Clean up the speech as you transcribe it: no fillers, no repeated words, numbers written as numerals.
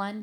1